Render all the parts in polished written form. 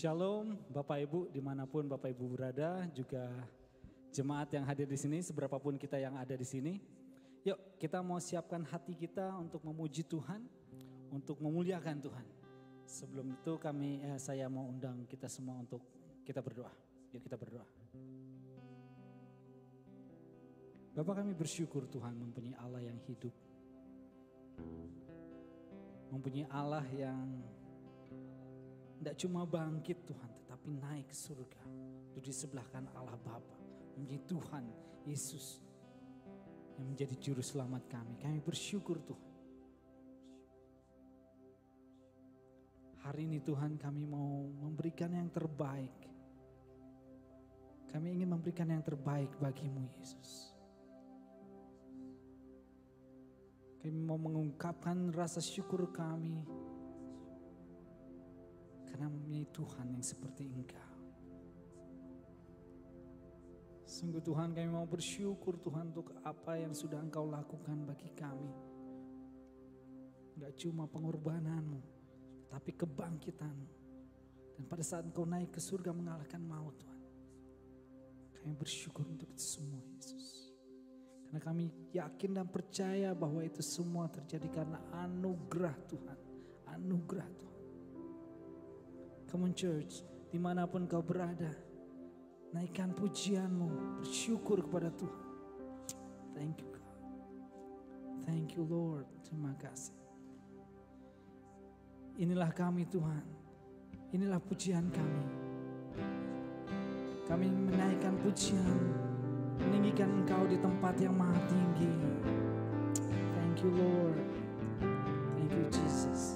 Shalom Bapak Ibu dimanapun Bapak Ibu berada, juga jemaat yang hadir di sini, seberapapun kita yang ada di sini. Yuk kita mau siapkan hati kita untuk memuji Tuhan, untuk memuliakan Tuhan. Sebelum itu saya mau undang kita semua untuk kita berdoa. Yuk kita berdoa. Bapak, kami bersyukur Tuhan mempunyai Allah yang hidup. Mempunyai Allah yang tidak cuma bangkit Tuhan, tetapi naik ke surga. Itu di sebelah kanan Allah Bapa. Mempunyai Tuhan Yesus yang menjadi juru selamat kami. Kami bersyukur Tuhan. Hari ini Tuhan kami mau memberikan yang terbaik. Kami ingin memberikan yang terbaik bagimu Yesus. Kami mau mengungkapkan rasa syukur kami karena mempunyai Tuhan yang seperti Engkau. Sungguh Tuhan, kami mau bersyukur Tuhan untuk apa yang sudah Engkau lakukan bagi kami. Enggak cuma pengorbananmu, tapi kebangkitanmu. Dan pada saat Engkau naik ke surga mengalahkan maut Tuhan. Kami bersyukur untuk itu semua Yesus. Karena kami yakin dan percaya bahwa itu semua terjadi karena anugerah Tuhan. Anugerah Tuhan. Come on church, dimanapun kau berada, naikkan pujianmu, bersyukur kepada Tuhan. Thank you God. Thank you Lord, terima kasih. Inilah kami Tuhan, inilah pujian kami. Kami menaikkan pujian, meninggikan Engkau di tempat yang maha tinggi. Thank you Lord, thank you Jesus.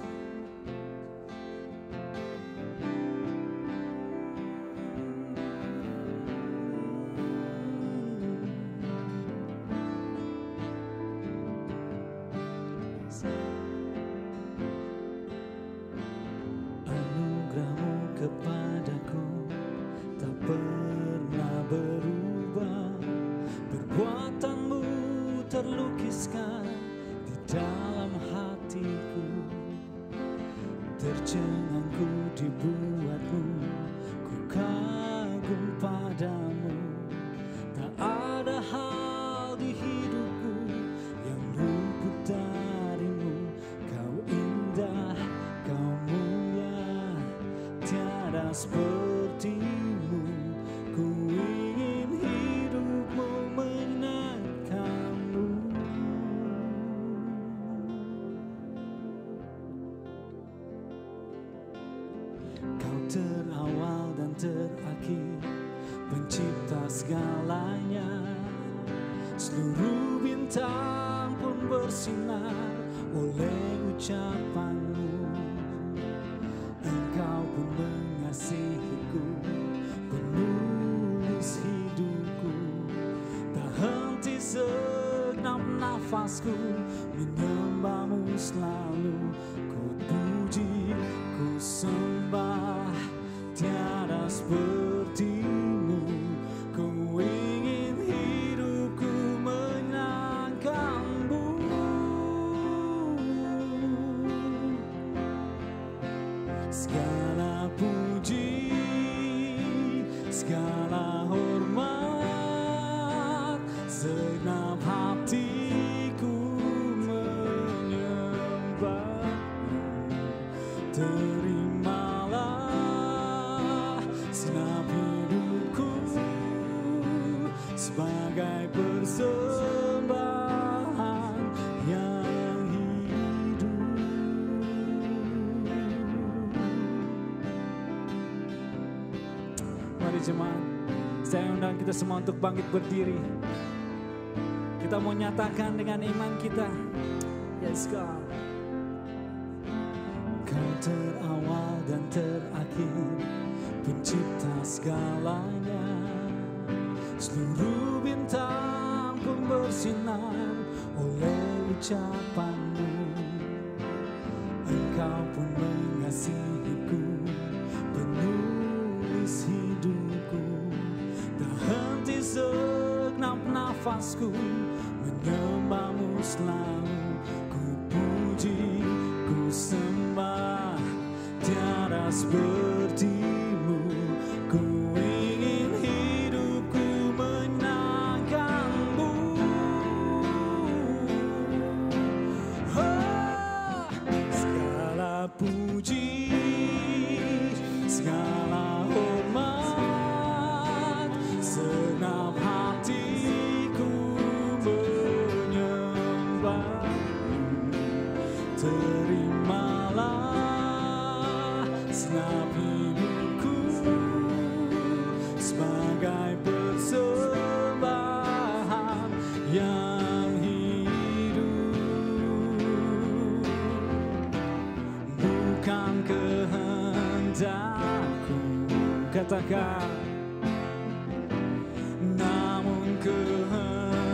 Kepadaku tak pernah berubah, perbuatanmu terlukiskan di dalam hatiku, tercengangku dibuatmu, ku kagum padamu. Tak ada hal di hidupku yang luput darimu, kau indah, kau mulia, tiada sepertimu. Ku ingin hidupmu menyenangkanmu. Kau terawal dan terakhir, pencipta segalanya. Seluruh bintang pun bersinar oleh ucapanmu. Engkau pun mengasihiku, penulis hidupku. Tak henti segenap nafasku, menyembahmu selalu. Ku puji, ku sembah, tiada sepertimu. Ku ingin hidupku menyenangkanmu. Segala puji, segala hormat, segenap hatiku menyembahmu. Terimalah segenap hidupku sebagai persembahan yang hidup. Mari jemaat, saya undang kita semua untuk bangkit berdiri. Kita mau nyatakan dengan iman kita. Yes God. Kau terawal dan terakhir, pencipta segalanya. Seluruh bintang pun bersinar oleh ucapanmu. Engkau pun mengasihiku, penulis hidupku. Tak henti segenap nafasku, menyembahmu selalu. Ku puji, ku sembah, tiada sepertimu. kehendakku, katakan, namun kehendakmu,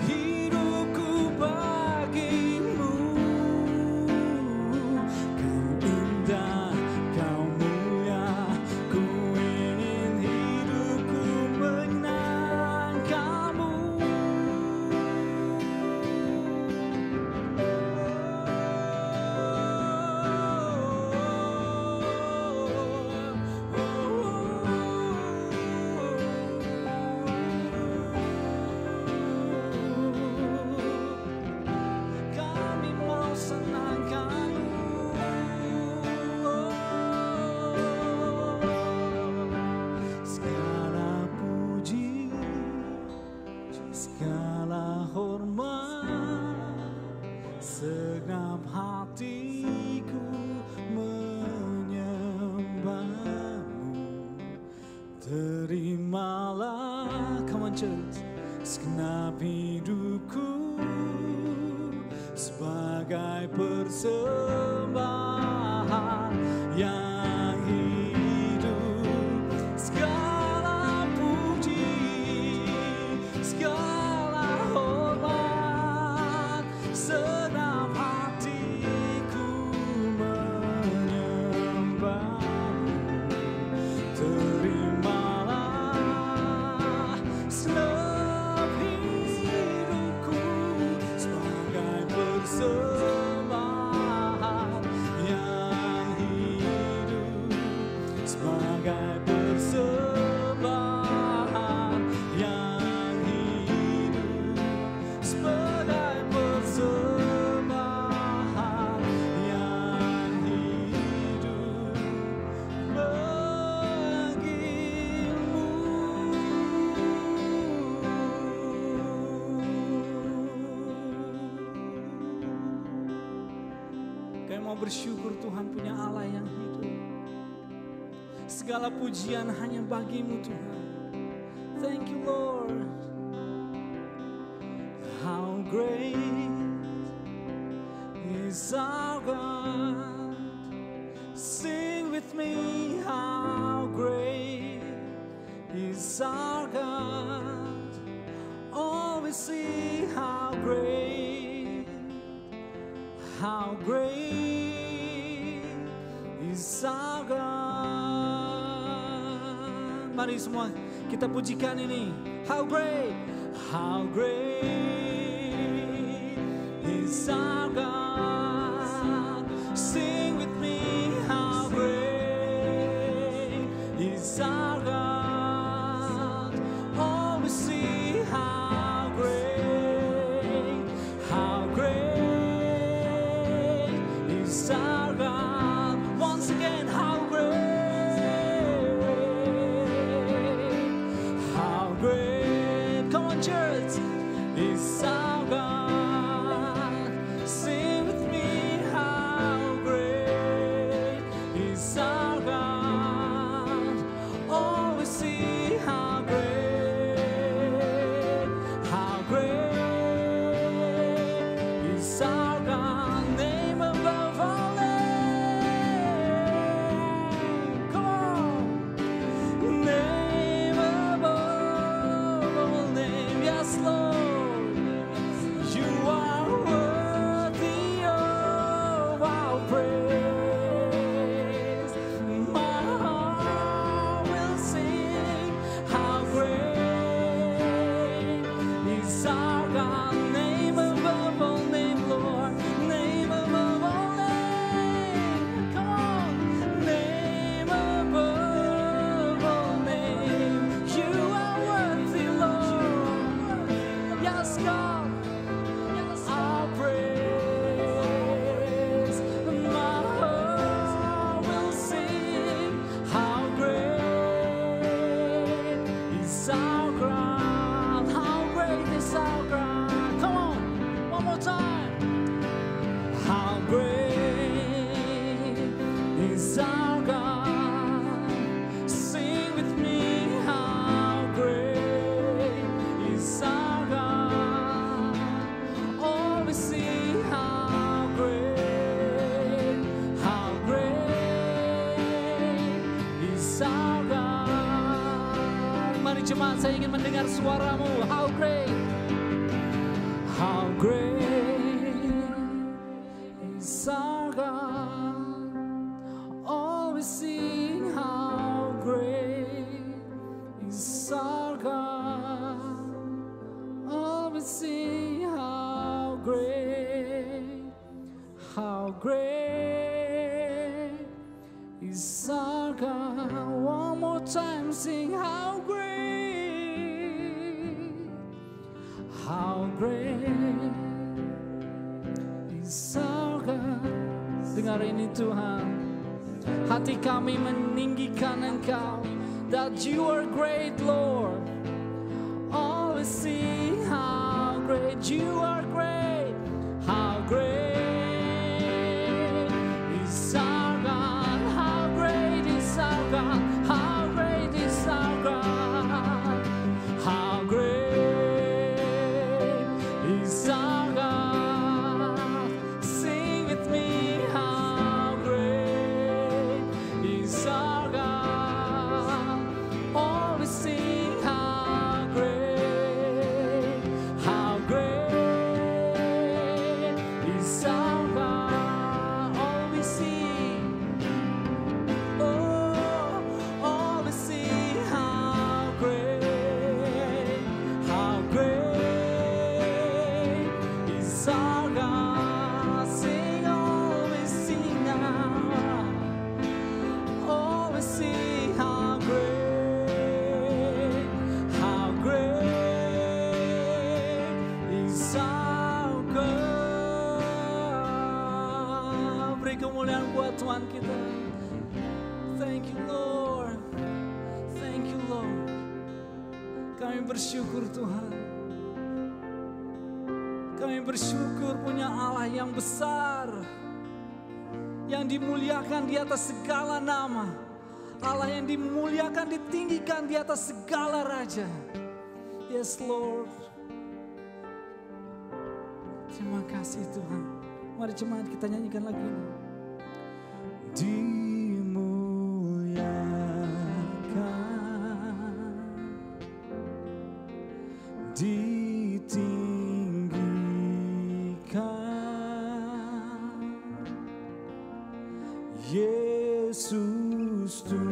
hidupku bagimu. Kau indah, kau mulia, ku ingin hidupku mengenangkanmu. Kami mau senangkanmu. Segala puji, segala hormat, segenap hatiku menyembahmu. Terimalah, come on church, segenap hidupku sebagai persembahan yang hidup. Segala puji, segala hormat, segenap hatiku menyembahmu. Terimalah segenap hidupku sebagai persembahan yang hidup, sebagai persembahan yang hidup, sebagai persembahan yang hidup bagimu. Kami mau bersyukur Tuhan punya Allah yang hidup. Segala pujian hanya bagimu Tuhan. Thank you Lord. How great is our God. Sing with me, how great is our God. Oh, we see how great is our God. Mari semua kita pujikan ini. How great is our God. Sing with me, how great is our God. Oh, we see how great is our God. Once again, how great come on church, is our God. Sing Tuhan, saya ingin mendengar suaramu. How great is our God. Always sing how great is our God. Always sing how great is our God. One more time, sing how great is our God. Dengar ini Tuhan, hati kami meninggikan Engkau. That you are great, Lord. Always sing how great you are great. How great is our God. How great is our God. How great is our God. How great is our God. Sing with me, how great is our God. Always sing how great is our God. Always sing, oh, always sing how great is our God. Sing, always sing now, always sing how great is our God. Beri kemuliaan buat Tuhan kita. Thank you Lord. Thank you Lord. Kami bersyukur Tuhan. Kami bersyukur punya Allah yang besar, yang dimuliakan di atas segala nama. Allah yang dimuliakan, ditinggikan di atas segala raja. Yes Lord. Terima kasih Tuhan. Mari jemaat kita nyanyikan lagu ini. Dimuliakan, ditinggikan, Yesus Tuhan,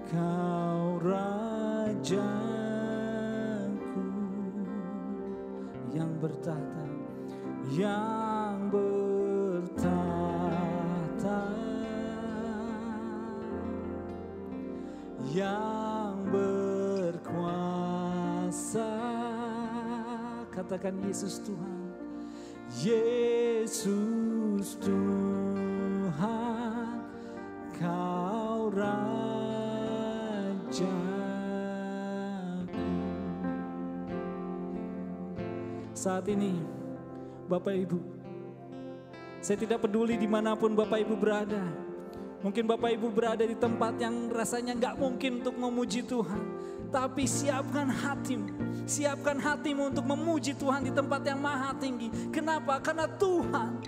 Kau Rajaku yang bertahta, yang bertahta, yang berkuasa. Katakan Yesus Tuhan. Yesus Tuhan, Kau Rajaku. Saat ini Bapak Ibu, saya tidak peduli dimanapun Bapak Ibu berada. Mungkin Bapak Ibu berada di tempat yang rasanya gak mungkin untuk memuji Tuhan. Tapi siapkan hatimu untuk memuji Tuhan di tempat yang maha tinggi. Kenapa? Karena Tuhan,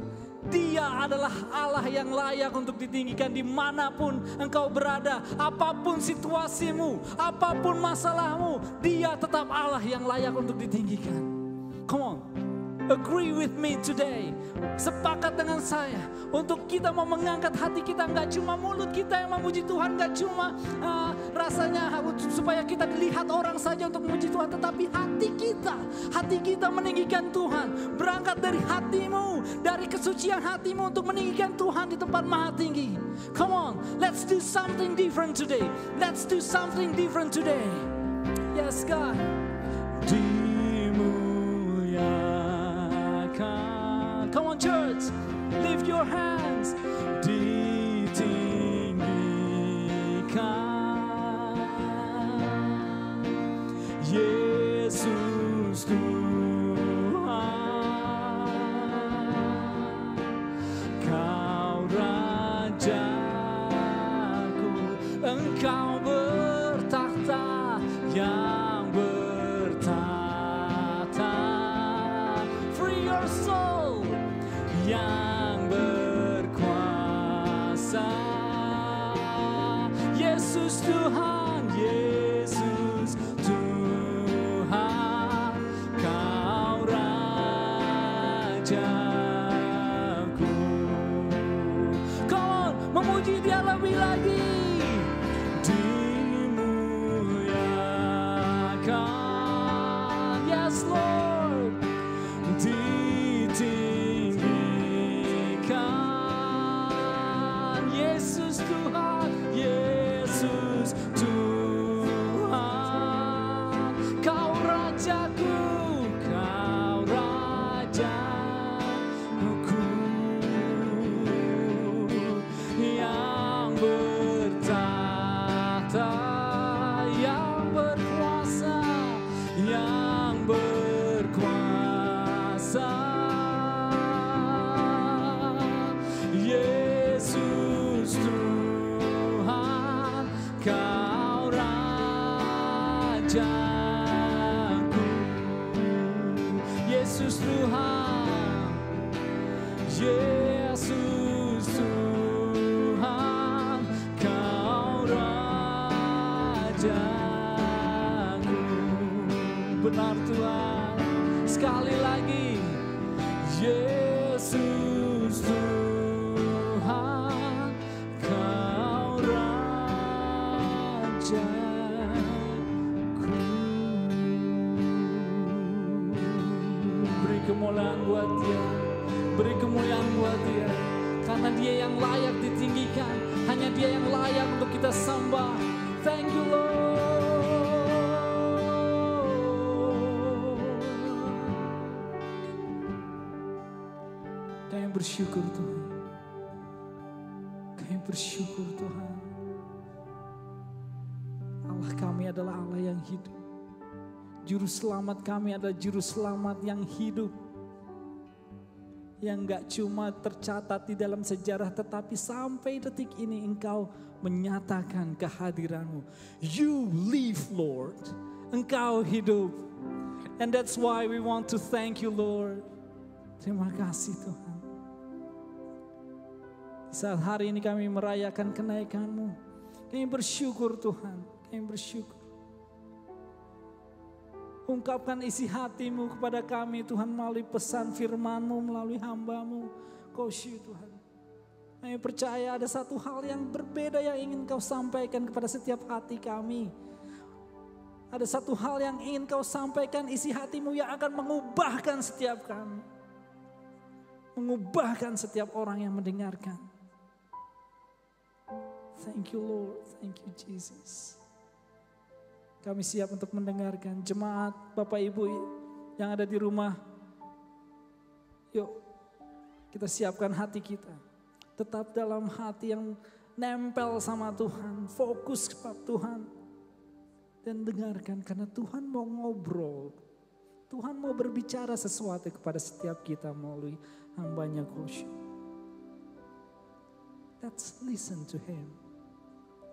Dia adalah Allah yang layak untuk ditinggikan dimanapun engkau berada. Apapun situasimu, apapun masalahmu, Dia tetap Allah yang layak untuk ditinggikan. Come on. Agree with me today. Sepakat dengan saya untuk kita mau mengangkat hati kita. Gak cuma mulut kita yang memuji Tuhan, gak cuma rasanya supaya kita dilihat orang saja untuk memuji Tuhan, tetapi hati kita meninggikan Tuhan. Berangkat dari hatimu, dari kesucian hatimu untuk meninggikan Tuhan di tempat maha tinggi. Come on, let's do something different today. Let's do something different today. Yes God. Come on church, lift your hands. Ditinggikan, Yesus Tuhan, Kau Rajaku. Engkau bertakhta, yang bertahta. Free your soul. Yang berkuasa, Rajaku, Kau Rajaku yang bertahta, yang berkuasa, yang berkuasa. Yesus Tuhan, Kau Rajaku. Yesus Tuhan, Yesus Tuhan, Kau Rajaku. Benar Tuhan, sekali lagi, Yesus Tuhan, Kau Rajaku. Beri kemuliaan buat Dia, beri kemuliaan buat Dia, karena Dia yang layak ditinggikan, hanya Dia yang layak untuk kita sembah. Thank you Lord. Kami bersyukur Tuhan, kami bersyukur Tuhan. Allah kami adalah Allah yang hidup. Juru selamat kami adalah juru selamat yang hidup. Yang gak cuma tercatat di dalam sejarah, tetapi sampai detik ini Engkau menyatakan kehadiran-Mu. You live Lord. Engkau hidup. And that's why we want to thank you Lord. Terima kasih Tuhan. Saat hari ini kami merayakan kenaikan-Mu, kami bersyukur Tuhan. Kami bersyukur. Ungkapkan isi hati-Mu kepada kami Tuhan melalui pesan firman-Mu, melalui hamba-Mu. Kosyu Tuhan. Kami percaya ada satu hal yang berbeda yang ingin Kau sampaikan kepada setiap hati kami. Ada satu hal yang ingin Kau sampaikan, isi hati-Mu yang akan mengubahkan setiap kami. Mengubahkan setiap orang yang mendengarkan. Thank you Lord, thank you Jesus. Kami siap untuk mendengarkan. Jemaat, Bapak Ibu yang ada di rumah, yuk kita siapkan hati kita. Tetap dalam hati yang nempel sama Tuhan, fokus kepada Tuhan. Dan dengarkan, karena Tuhan mau ngobrol. Tuhan mau berbicara sesuatu kepada setiap kita melalui hamba-Nya Kosyu. Let's listen to Him.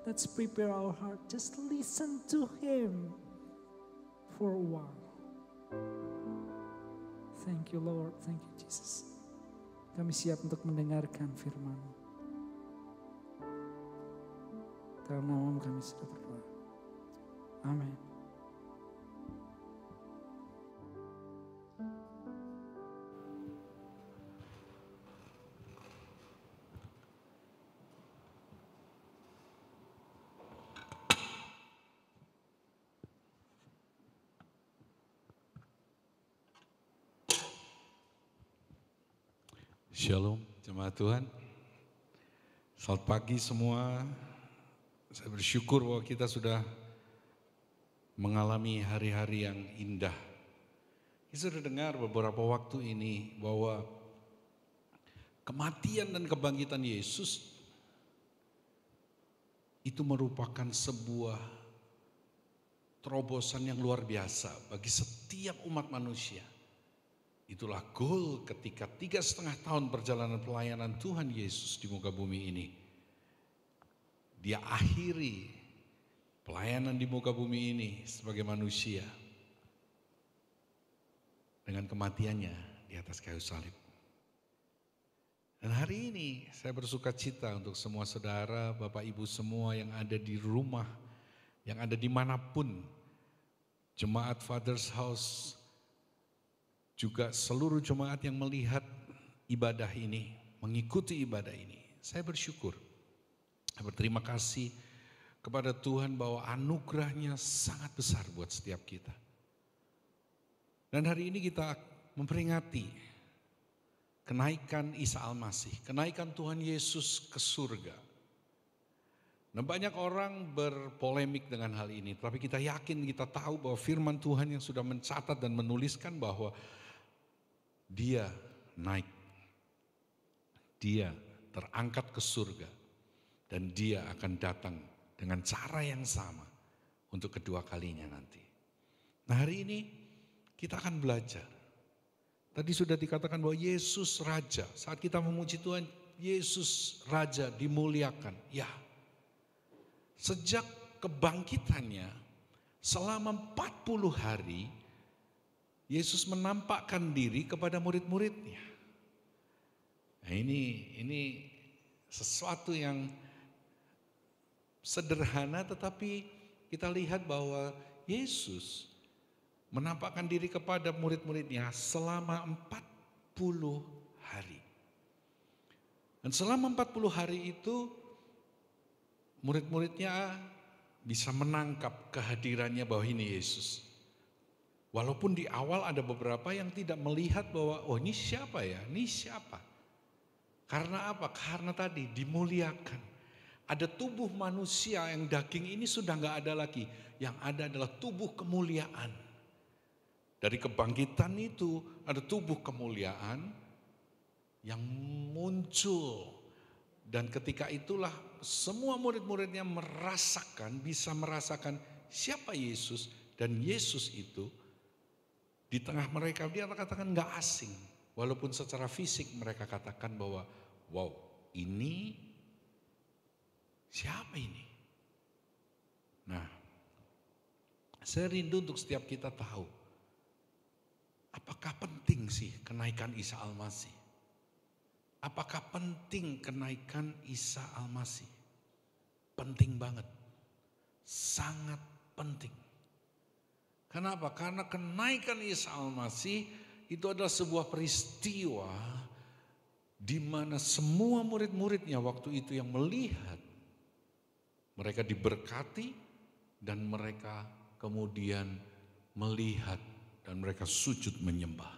Let's prepare our heart. Just listen to Him for a while. Thank you Lord. Thank you Jesus. Kami siap untuk mendengarkan firman-Mu. Dalam nama-Mu kami sudah berdoa. Amin. Shalom, jemaat Tuhan. Selamat pagi semua. Saya bersyukur bahwa kita sudah mengalami hari-hari yang indah. Kita sudah dengar beberapa waktu ini bahwa kematian dan kebangkitan Yesus itu merupakan sebuah terobosan yang luar biasa bagi setiap umat manusia. Itulah goal ketika 3,5 tahun perjalanan pelayanan Tuhan Yesus di muka bumi ini. Dia akhiri pelayanan di muka bumi ini sebagai manusia dengan kematiannya di atas kayu salib. Dan hari ini saya bersuka cita untuk semua saudara, Bapak Ibu semua yang ada di rumah, yang ada dimanapun, jemaat Father's House, juga seluruh jemaat yang melihat ibadah ini, mengikuti ibadah ini. Saya bersyukur, saya berterima kasih kepada Tuhan bahwa anugerahnya sangat besar buat setiap kita. Dan hari ini kita memperingati kenaikan Isa Al-Masih, kenaikan Tuhan Yesus ke surga. Nah, banyak orang berpolemik dengan hal ini, tapi kita yakin, kita tahu bahwa firman Tuhan yang sudah mencatat dan menuliskan bahwa dia naik, dia terangkat ke surga, dan dia akan datang dengan cara yang sama untuk kedua kalinya nanti. Nah, hari ini kita akan belajar. Tadi sudah dikatakan bahwa Yesus Raja, saat kita memuji Tuhan, Yesus Raja dimuliakan. Ya, sejak kebangkitannya selama 40 hari, Yesus menampakkan diri kepada murid-muridnya. Nah, ini sesuatu yang sederhana, tetapi kita lihat bahwa Yesus menampakkan diri kepada murid-muridnya selama 40 hari. Dan selama 40 hari itu murid-muridnya bisa menangkap kehadirannya bahwa ini Yesus. Walaupun di awal ada beberapa yang tidak melihat bahwa oh ini siapa ya, ini siapa. Karena apa? Karena tadi dimuliakan. Ada tubuh manusia yang daging ini sudah gak ada lagi. Yang ada adalah tubuh kemuliaan. Dari kebangkitan itu ada tubuh kemuliaan yang muncul. Dan ketika itulah semua murid-muridnya bisa merasakan siapa Yesus. Dan Yesus itu di tengah mereka, dia katakan gak asing. Walaupun secara fisik mereka katakan bahwa wow, ini siapa ini? Nah, saya rindu untuk setiap kita tahu, apakah penting sih kenaikan Isa Al-Masih? Apakah penting kenaikan Isa Al-Masih? Penting banget, sangat penting. Kenapa? Karena kenaikan Isa Al-Masih itu adalah sebuah peristiwa di mana semua murid-muridnya waktu itu yang melihat, mereka diberkati dan mereka kemudian melihat dan mereka sujud menyembah.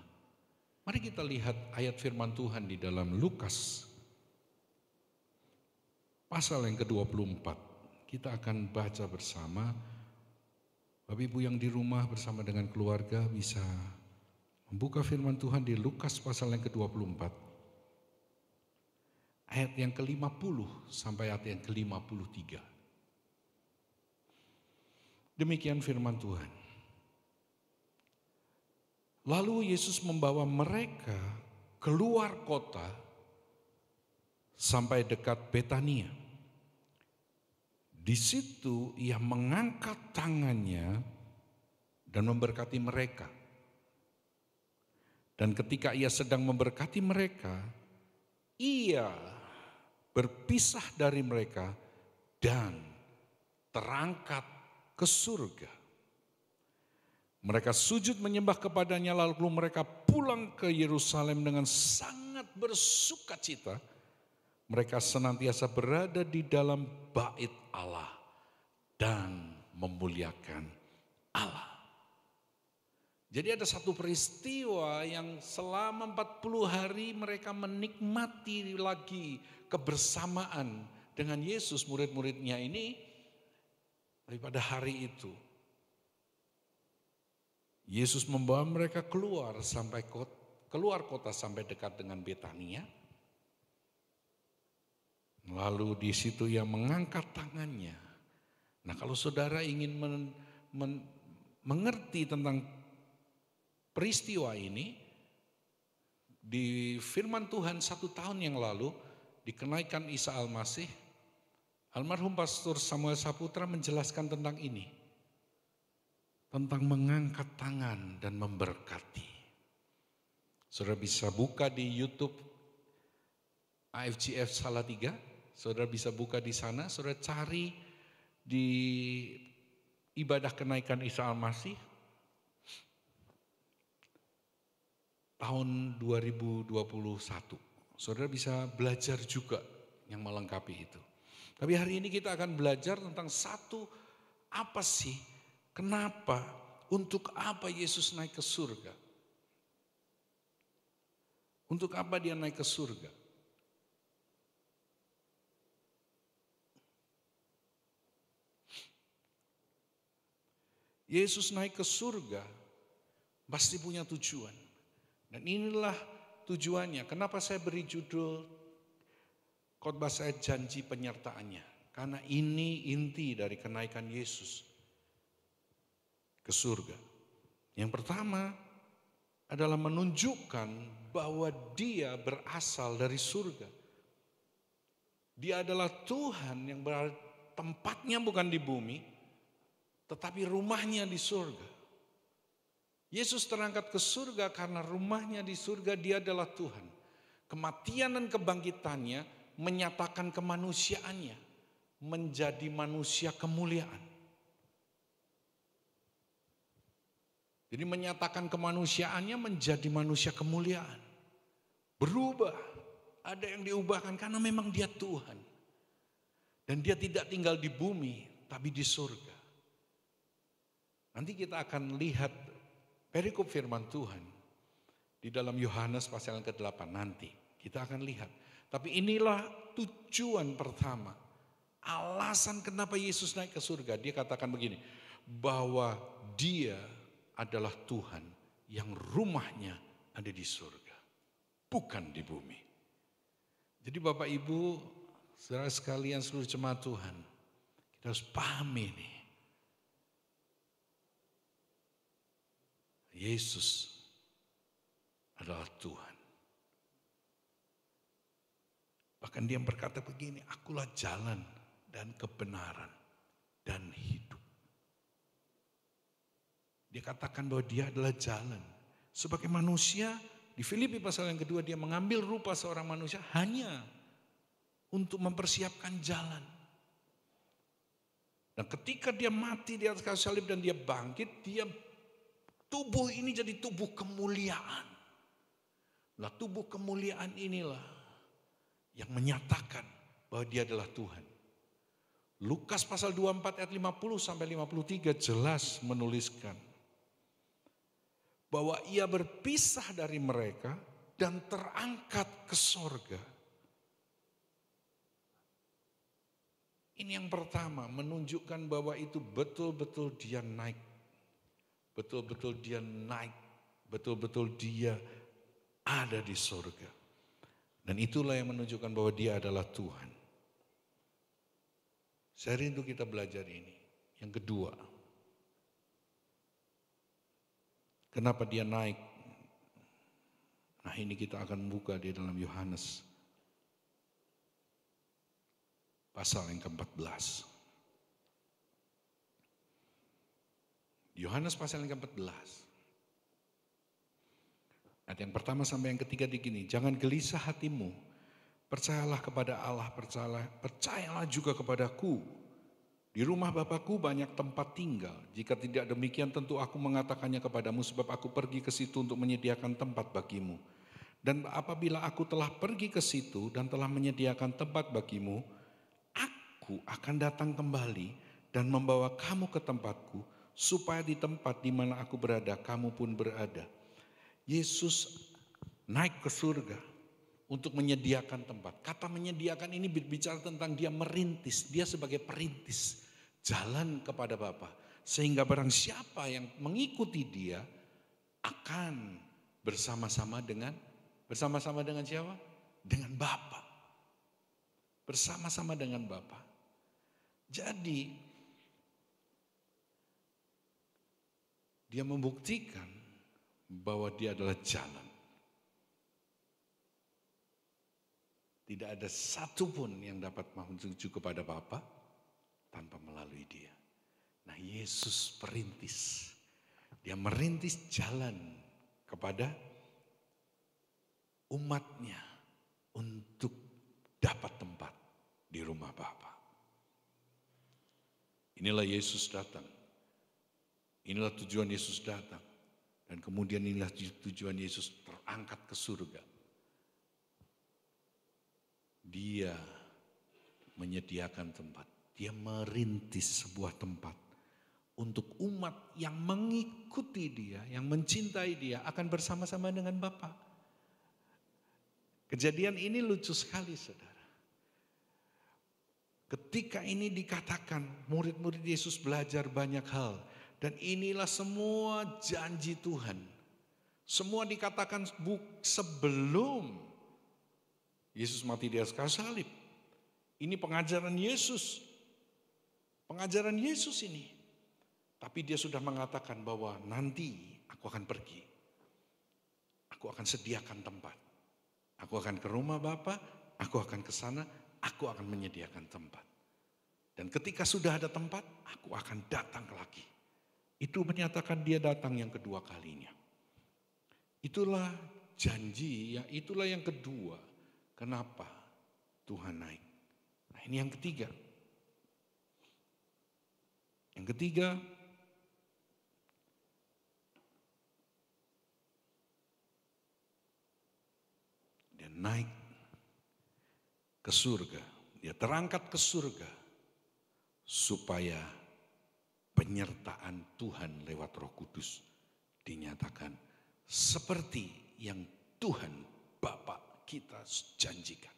Mari kita lihat ayat firman Tuhan di dalam Lukas pasal yang ke-24. Kita akan baca bersama. Bapak Ibu yang di rumah bersama dengan keluarga bisa membuka firman Tuhan di Lukas pasal yang ke-24. Ayat yang ke-50 sampai ayat yang ke-53. Demikian firman Tuhan. Lalu Yesus membawa mereka keluar kota sampai dekat Betania. Di situ ia mengangkat tangannya dan memberkati mereka. Dan ketika ia sedang memberkati mereka, ia berpisah dari mereka dan terangkat ke surga. Mereka sujud menyembah kepadanya, lalu mereka pulang ke Yerusalem dengan sangat bersukacita. Mereka senantiasa berada di dalam bait Allah dan memuliakan Allah. Jadi ada satu peristiwa yang selama 40 hari mereka menikmati lagi kebersamaan dengan Yesus, murid-muridnya ini. Tapi pada hari itu Yesus membawa mereka keluar kota sampai dekat dengan Betania. Lalu di situ ia mengangkat tangannya. Nah, kalau saudara ingin mengerti tentang peristiwa ini, di firman Tuhan 1 tahun yang lalu, di kenaikan Isa Al-Masih, almarhum Pastor Samuel Saputra menjelaskan tentang ini. Tentang mengangkat tangan dan memberkati. Saudara bisa buka di YouTube AFGF Salatiga. Saudara bisa buka di sana, saudara cari di ibadah kenaikan Isa Al-Masih tahun 2021. Saudara bisa belajar juga yang melengkapi itu. Tapi hari ini kita akan belajar tentang apa sih, kenapa, untuk apa Yesus naik ke surga? Untuk apa dia naik ke surga? Yesus naik ke surga pasti punya tujuan. Dan inilah tujuannya. Kenapa saya beri judul khotbah saya janji penyertaannya? Karena ini inti dari kenaikan Yesus ke surga. Yang pertama adalah menunjukkan bahwa dia berasal dari surga. Dia adalah Tuhan yang tempatnya bukan di bumi, tetapi rumahnya di surga. Yesus terangkat ke surga karena rumahnya di surga, dia adalah Tuhan. Kematian dan kebangkitannya menyatakan kemanusiaannya, menjadi manusia kemuliaan. Jadi menyatakan kemanusiaannya menjadi manusia kemuliaan. Berubah, ada yang diubahkan karena memang dia Tuhan. Dan dia tidak tinggal di bumi, tapi di surga. Nanti kita akan lihat perikop firman Tuhan di dalam Yohanes pasal yang ke-8 nanti. Kita akan lihat. Tapi inilah tujuan pertama. Alasan kenapa Yesus naik ke surga. Dia katakan begini, bahwa dia adalah Tuhan yang rumahnya ada di surga, bukan di bumi. Jadi Bapak Ibu, saudara sekalian seluruh jemaat Tuhan, kita harus pahami ini. Yesus adalah Tuhan. Bahkan dia berkata begini, akulah jalan dan kebenaran dan hidup. Dia katakan bahwa dia adalah jalan. Sebagai manusia, di Filipi pasal yang kedua dia mengambil rupa seorang manusia hanya untuk mempersiapkan jalan. Dan ketika dia mati di atas kayu salib dan dia bangkit, tubuh ini jadi tubuh kemuliaan. Nah, tubuh kemuliaan inilah yang menyatakan bahwa dia adalah Tuhan. Lukas pasal 24 ayat 50 sampai 53 jelas menuliskan bahwa ia berpisah dari mereka dan terangkat ke sorga. Ini yang pertama, menunjukkan bahwa itu betul-betul dia naik. Betul-betul dia naik. Betul-betul dia ada di sorga. Dan itulah yang menunjukkan bahwa dia adalah Tuhan. Saya rindu kita belajar ini. Yang kedua, kenapa dia naik? Nah, ini kita akan buka di dalam Yohanes pasal yang ke-14. Yohanes pasal yang ke-14. Ayat yang pertama sampai yang ketiga begini, jangan gelisah hatimu, percayalah kepada Allah, percayalah juga kepadaku. Di rumah Bapakku banyak tempat tinggal, jika tidak demikian tentu aku mengatakannya kepadamu, sebab aku pergi ke situ untuk menyediakan tempat bagimu. Dan apabila aku telah pergi ke situ dan telah menyediakan tempat bagimu, aku akan datang kembali dan membawa kamu ke tempatku, supaya di tempat di mana aku berada, kamu pun berada. Yesus naik ke surga untuk menyediakan tempat. Kata menyediakan ini berbicara tentang dia merintis, dia sebagai perintis jalan kepada Bapa. Sehingga barang siapa yang mengikuti dia akan bersama-sama dengan siapa? Dengan Bapa. Bersama-sama dengan Bapa. Jadi dia membuktikan bahwa dia adalah jalan. Tidak ada satupun yang dapat menuju kepada Bapa tanpa melalui dia. Nah, Yesus perintis. Dia merintis jalan kepada umatnya untuk dapat tempat di rumah Bapa. Inilah Yesus datang. Inilah tujuan Yesus datang. Dan kemudian inilah tujuan Yesus terangkat ke surga. Dia menyediakan tempat. Dia merintis sebuah tempat untuk umat yang mengikuti dia, yang mencintai dia akan bersama-sama dengan Bapa. Kejadian ini lucu sekali, saudara. Ketika ini dikatakan murid-murid Yesus belajar banyak hal Dan inilah semua janji Tuhan. Semua dikatakan sebelum Yesus mati di atas kayu salib. Ini pengajaran Yesus. Pengajaran Yesus ini. Tapi dia sudah mengatakan bahwa nanti aku akan pergi. Aku akan sediakan tempat. Aku akan ke rumah Bapa, aku akan ke sana, aku akan menyediakan tempat. Dan ketika sudah ada tempat, aku akan datang lagi. Itu menyatakan dia datang yang kedua kalinya. Itulah janji, ya itulah yang kedua. Kenapa Tuhan naik? Nah ini yang ketiga. Yang ketiga, dia naik ke surga. Dia terangkat ke surga supaya penyertaan Tuhan lewat Roh Kudus dinyatakan seperti yang Tuhan Bapa kita janjikan.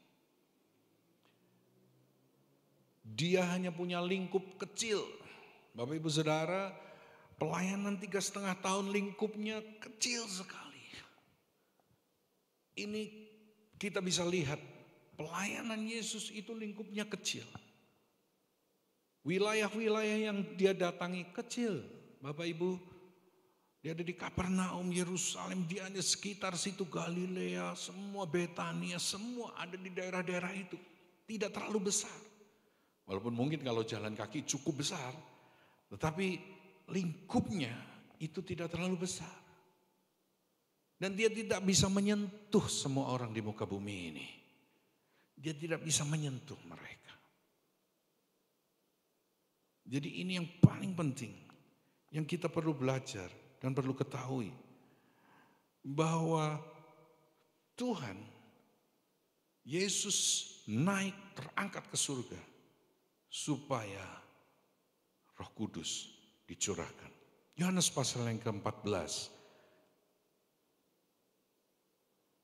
Dia hanya punya lingkup kecil. Bapak Ibu Saudara, pelayanan 3,5 tahun lingkupnya kecil sekali. Ini kita bisa lihat pelayanan Yesus itu lingkupnya kecil. Wilayah-wilayah yang dia datangi kecil. Bapak Ibu, dia ada di Kapernaum, Yerusalem, dia hanya sekitar situ, Galilea, semua Betania, semua ada di daerah-daerah itu. Tidak terlalu besar. Walaupun mungkin kalau jalan kaki cukup besar, tetapi lingkupnya itu tidak terlalu besar. Dan dia tidak bisa menyentuh semua orang di muka bumi ini. Dia tidak bisa menyentuh mereka. Jadi ini yang paling penting, yang kita perlu belajar dan perlu ketahui. Bahwa Tuhan, Yesus naik terangkat ke surga supaya Roh Kudus dicurahkan. Yohanes pasal yang ke-14.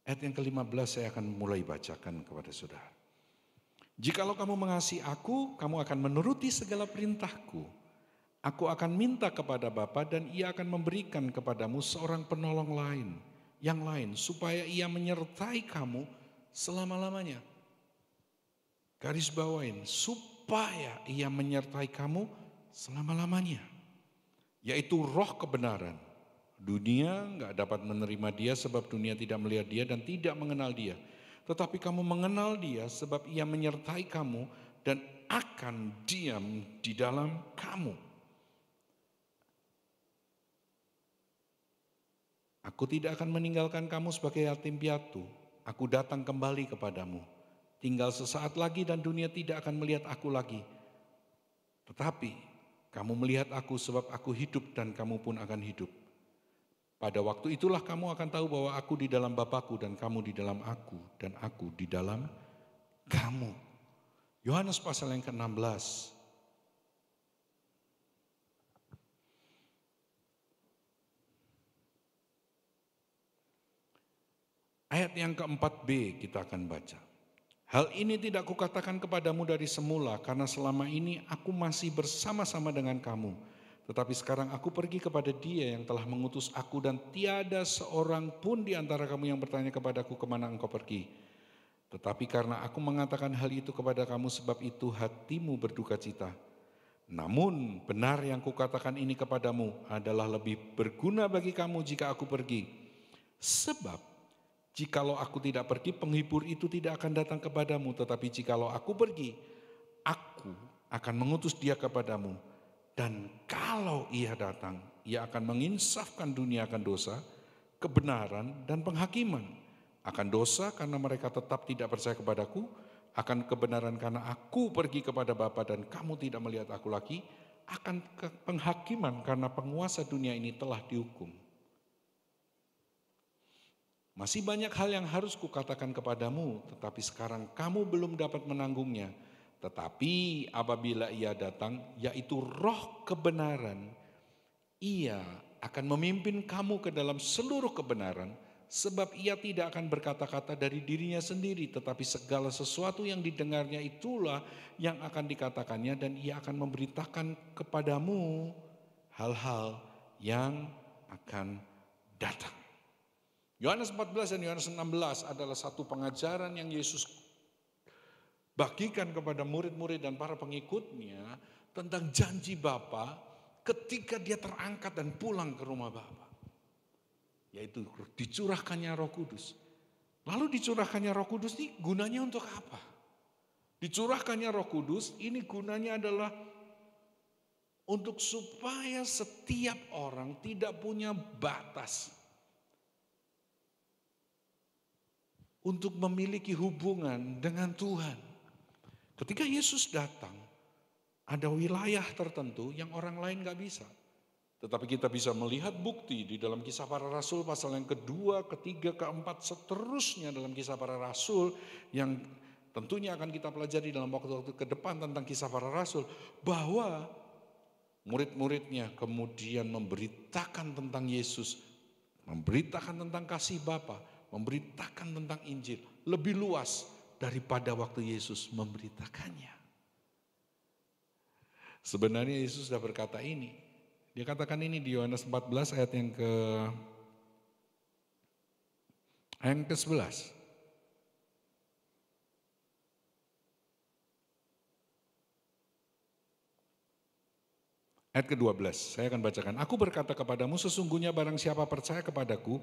Ayat yang ke-15 saya akan mulai bacakan kepada saudara. Jikalau kamu mengasihi aku, kamu akan menuruti segala perintahku. Aku akan minta kepada Bapa dan ia akan memberikan kepadamu seorang penolong yang lain, supaya ia menyertai kamu selama-lamanya. Garis bawain, supaya ia menyertai kamu selama-lamanya. Yaitu roh kebenaran. Dunia enggak dapat menerima dia sebab dunia tidak melihat dia dan tidak mengenal dia. Tetapi kamu mengenal dia sebab ia menyertai kamu dan akan diam di dalam kamu. Aku tidak akan meninggalkan kamu sebagai yatim piatu. Aku datang kembali kepadamu. Tinggal sesaat lagi dan dunia tidak akan melihat aku lagi. Tetapi kamu melihat aku sebab aku hidup dan kamu pun akan hidup. Pada waktu itulah kamu akan tahu bahwa aku di dalam Bapa-Ku dan kamu di dalam aku dan aku di dalam kamu. Yohanes pasal yang ke-16. Ayat yang ke-4b kita akan baca. Hal ini tidak kukatakan kepadamu dari semula karena selama ini aku masih bersama-sama dengan kamu. Tetapi sekarang aku pergi kepada Dia yang telah mengutus aku dan tiada seorang pun di antara kamu yang bertanya kepadaku kemana engkau pergi. Tetapi karena aku mengatakan hal itu kepada kamu sebab itu hatimu berduka cita. Namun benar yang kukatakan ini kepadamu adalah lebih berguna bagi kamu jika aku pergi. Sebab jikalau aku tidak pergi penghibur itu tidak akan datang kepadamu. Tetapi jikalau aku pergi, aku akan mengutus Dia kepadamu. Dan kalau ia datang, ia akan menginsafkan dunia akan dosa, kebenaran dan penghakiman. Akan dosa karena mereka tetap tidak percaya kepadaku, akan kebenaran karena aku pergi kepada Bapa dan kamu tidak melihat aku lagi, akan penghakiman karena penguasa dunia ini telah dihukum. Masih banyak hal yang harus kukatakan kepadamu, tetapi sekarang kamu belum dapat menanggungnya. Tetapi apabila ia datang, yaitu roh kebenaran, ia akan memimpin kamu ke dalam seluruh kebenaran, sebab ia tidak akan berkata-kata dari dirinya sendiri, tetapi segala sesuatu yang didengarnya itulah yang akan dikatakannya dan ia akan memberitakan kepadamu hal-hal yang akan datang. Yohanes 14 dan Yohanes 16 adalah satu pengajaran yang Yesus bagikan kepada murid-murid dan para pengikutnya tentang janji Bapa ketika dia terangkat dan pulang ke rumah Bapa. Yaitu dicurahkannya Roh Kudus. Lalu dicurahkannya Roh Kudus ini gunanya untuk apa? Dicurahkannya Roh Kudus ini gunanya adalah untuk supaya setiap orang tidak punya batas untuk memiliki hubungan dengan Tuhan. Ketika Yesus datang, ada wilayah tertentu yang orang lain gak bisa. Tetapi kita bisa melihat bukti di dalam Kisah Para Rasul pasal yang kedua, ketiga, keempat, seterusnya dalam Kisah Para Rasul yang tentunya akan kita pelajari dalam waktu-waktu ke depan tentang Kisah Para Rasul. Bahwa murid-muridnya kemudian memberitakan tentang Yesus, memberitakan tentang kasih Bapa, memberitakan tentang Injil lebih luas daripada waktu Yesus memberitakannya. Sebenarnya Yesus sudah berkata ini. Dia katakan ini di Yohanes 14 ayat yang ke-11. Ayat ke-12, saya akan bacakan. Aku berkata kepadamu, sesungguhnya barang siapa percaya kepadaku,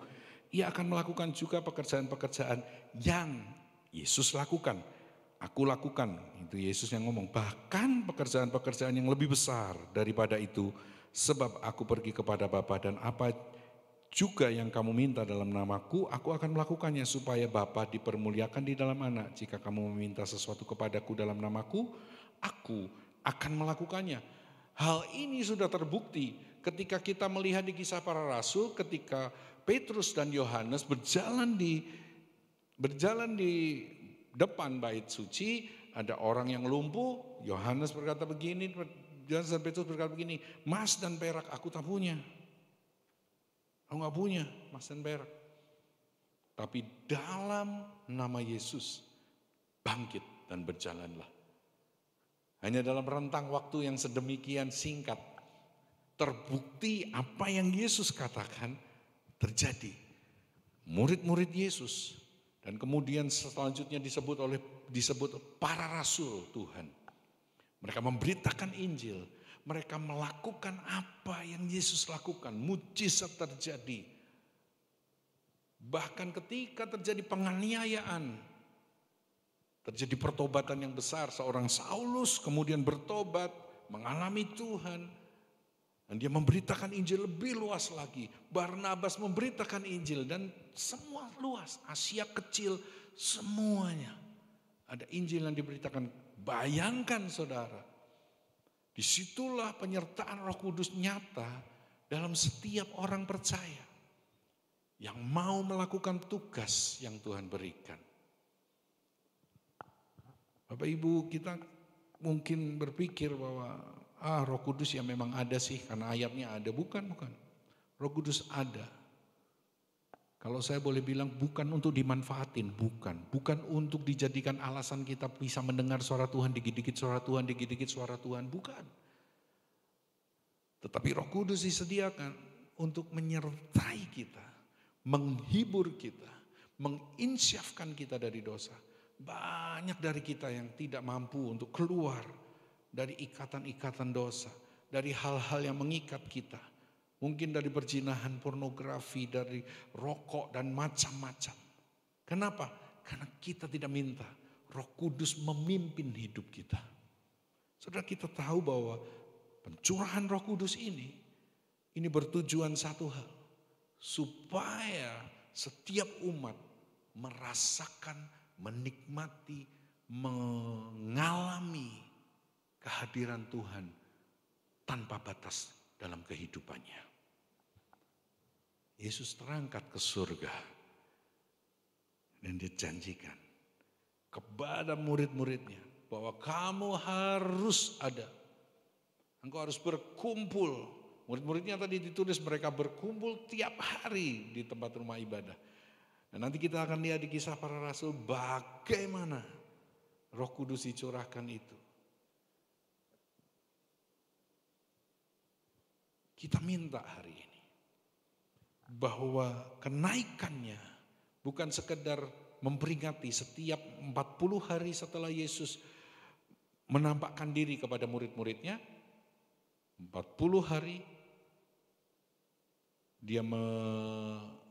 ia akan melakukan juga pekerjaan-pekerjaan yang Yesus lakukan. Aku lakukan, itu Yesus yang ngomong. Bahkan pekerjaan-pekerjaan yang lebih besar daripada itu, sebab aku pergi kepada Bapa dan apa juga yang kamu minta dalam namaku, aku akan melakukannya supaya Bapa dipermuliakan di dalam Anak. Jika kamu meminta sesuatu kepadaku dalam namaku, aku akan melakukannya. Hal ini sudah terbukti ketika kita melihat di Kisah Para Rasul, ketika Petrus dan Yohanes berjalan di depan bait suci, ada orang yang lumpuh. Yohanes berkata begini, Yohanes dan Petrus berkata begini, emas dan perak aku tak punya. Aku gak punya emas dan perak. Tapi dalam nama Yesus bangkit dan berjalanlah. Hanya dalam rentang waktu yang sedemikian singkat terbukti apa yang Yesus katakan terjadi. Murid-murid Yesus dan kemudian selanjutnya disebut para rasul Tuhan. Mereka memberitakan Injil, mereka melakukan apa yang Yesus lakukan, mujizat terjadi. Bahkan ketika terjadi penganiayaan, terjadi pertobatan yang besar, seorang Saulus kemudian bertobat, mengalami Tuhan. Dan dia memberitakan Injil lebih luas lagi. Barnabas memberitakan Injil dan semua luas, Asia kecil semuanya. Ada Injil yang diberitakan. Bayangkan saudara, disitulah penyertaan Roh Kudus nyata dalam setiap orang percaya. Yang mau melakukan tugas yang Tuhan berikan. Bapak Ibu, kita mungkin berpikir bahwa Roh Kudus ya memang ada sih karena ayatnya ada. Bukan. Roh Kudus ada. Kalau saya boleh bilang bukan untuk dimanfaatin, bukan untuk dijadikan alasan kita bisa mendengar suara Tuhan, dikit-dikit suara Tuhan, dikit-dikit suara Tuhan, bukan. Tetapi Roh Kudus disediakan untuk menyertai kita, menghibur kita, menginsyafkan kita dari dosa. Banyak dari kita yang tidak mampu untuk keluar dari ikatan-ikatan dosa, dari hal-hal yang mengikat kita. Mungkin dari perzinahan, pornografi, dari rokok dan macam-macam. Kenapa? Karena kita tidak minta Roh Kudus memimpin hidup kita. Saudara, kita tahu bahwa pencurahan Roh Kudus ini bertujuan satu hal. Supaya setiap umat merasakan, menikmati, mengalami kehadiran Tuhan tanpa batas dalam kehidupannya. Yesus terangkat ke surga dan dijanjikan kepada murid-muridnya bahwa kamu harus ada. Engkau harus berkumpul. Murid-muridnya tadi ditulis mereka berkumpul tiap hari di tempat rumah ibadah. Dan nanti kita akan lihat di Kisah Para Rasul bagaimana Roh Kudus dicurahkan itu. kita minta hari ini bahwa kenaikannya bukan sekedar memperingati setiap 40 hari setelah Yesus menampakkan diri kepada murid-muridnya, 40 hari dia menemui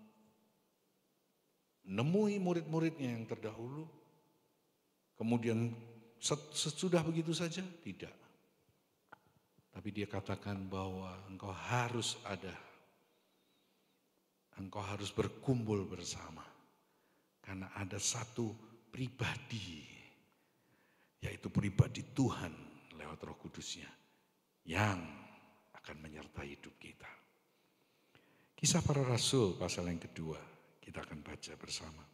murid-muridnya yang terdahulu, kemudian sesudah begitu saja, tidak. Tapi dia katakan bahwa engkau harus ada, engkau harus berkumpul bersama. Karena ada satu pribadi, yaitu pribadi Tuhan lewat Roh Kudusnya yang akan menyertai hidup kita. Kisah Para Rasul pasal yang kedua, kita akan baca bersama.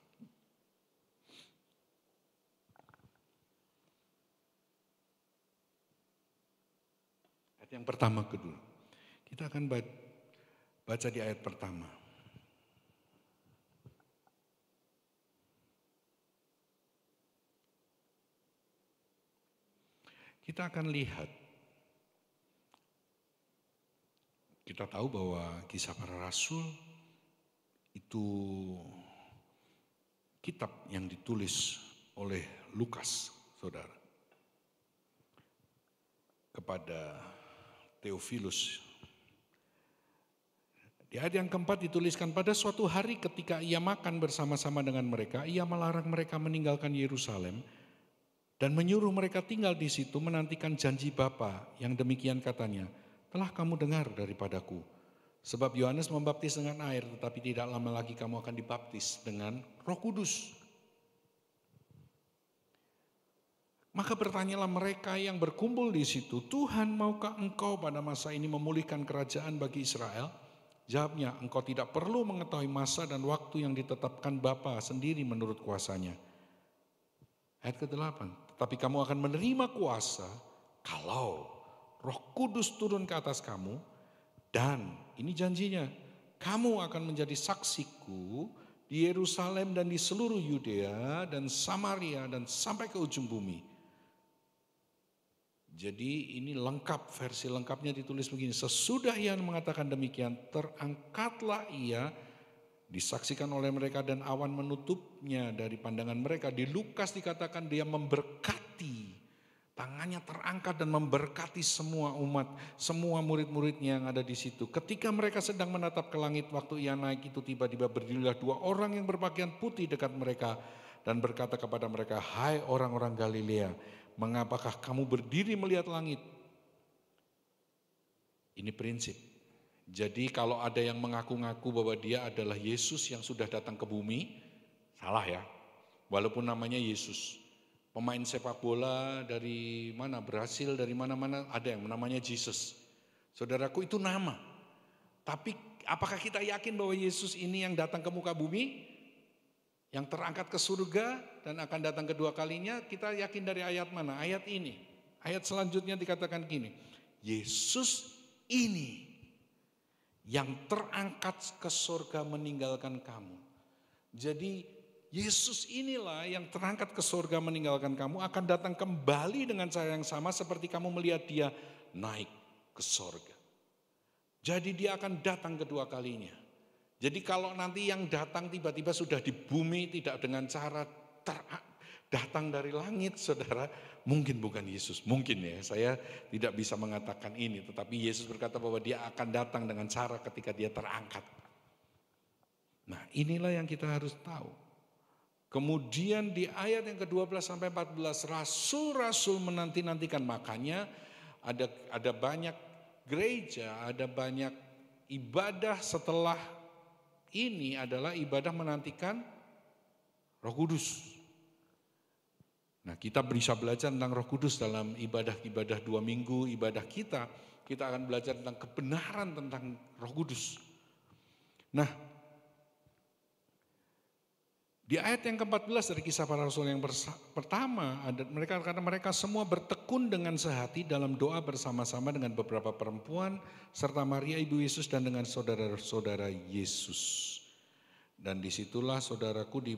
Ayat yang pertama kedua, kita akan baca di ayat pertama. Kita akan lihat, kita tahu bahwa Kisah Para Rasul itu kitab yang ditulis oleh Lukas, saudara, kepada Theophilus. Di ayat yang keempat dituliskan, pada suatu hari ketika ia makan bersama-sama dengan mereka, ia melarang mereka meninggalkan Yerusalem dan menyuruh mereka tinggal di situ menantikan janji Bapa yang demikian katanya, telah kamu dengar daripadaku. Sebab Yohanes membaptis dengan air, tetapi tidak lama lagi kamu akan dibaptis dengan Roh Kudus. Maka bertanyalah mereka yang berkumpul di situ, Tuhan, maukah engkau pada masa ini memulihkan kerajaan bagi Israel? Jawabnya, engkau tidak perlu mengetahui masa dan waktu yang ditetapkan Bapa sendiri menurut kuasanya. Ayat ke-8. Tapi kamu akan menerima kuasa kalau Roh Kudus turun ke atas kamu, dan ini janjinya, kamu akan menjadi saksiku di Yerusalem dan di seluruh Yudea dan Samaria dan sampai ke ujung bumi. Jadi ini lengkap, versi lengkapnya ditulis begini, sesudah ia mengatakan demikian, terangkatlah ia, disaksikan oleh mereka dan awan menutupnya dari pandangan mereka. Di Lukas dikatakan dia memberkati, tangannya terangkat dan memberkati semua umat, semua murid-muridnya yang ada di situ. Ketika mereka sedang menatap ke langit, waktu ia naik itu tiba-tiba berdirilah dua orang yang berpakaian putih dekat mereka dan berkata kepada mereka, hai orang-orang Galilea, mengapakah kamu berdiri melihat langit? Ini prinsip. Jadi kalau ada yang mengaku-ngaku bahwa dia adalah Yesus yang sudah datang ke bumi, salah ya. Walaupun namanya Yesus. Pemain sepak bola dari mana, Brasil, dari mana-mana ada yang namanya Jesus. Saudaraku, itu nama. Tapi apakah kita yakin bahwa Yesus ini yang datang ke muka bumi? Yang terangkat ke surga dan akan datang kedua kalinya, kita yakin dari ayat mana? Ayat ini. Ayat selanjutnya dikatakan gini, Yesus ini yang terangkat ke surga meninggalkan kamu. Jadi Yesus inilah yang terangkat ke surga meninggalkan kamu, akan datang kembali dengan cara yang sama seperti kamu melihat dia naik ke surga. Jadi dia akan datang kedua kalinya. Jadi kalau nanti yang datang tiba-tiba sudah di bumi tidak dengan cara datang dari langit, saudara, mungkin bukan Yesus, mungkin ya, saya tidak bisa mengatakan ini, tetapi Yesus berkata bahwa dia akan datang dengan cara ketika dia terangkat. Nah, inilah yang kita harus tahu. Kemudian di ayat yang ke-12 sampai 14, rasul-rasul menanti-nantikan, makanya ada banyak gereja, ada banyak ibadah setelah ini adalah ibadah menantikan Roh Kudus. Nah, kita bisa belajar tentang Roh Kudus dalam ibadah-ibadah 2 minggu ibadah kita. Kita akan belajar tentang kebenaran tentang Roh Kudus. Nah, di ayat yang ke-14 dari Kisah Para Rasul yang pertama, karena mereka semua bertekun dengan sehati dalam doa bersama-sama dengan beberapa perempuan serta Maria ibu Yesus dan dengan saudara-saudara Yesus. Dan disitulah saudaraku di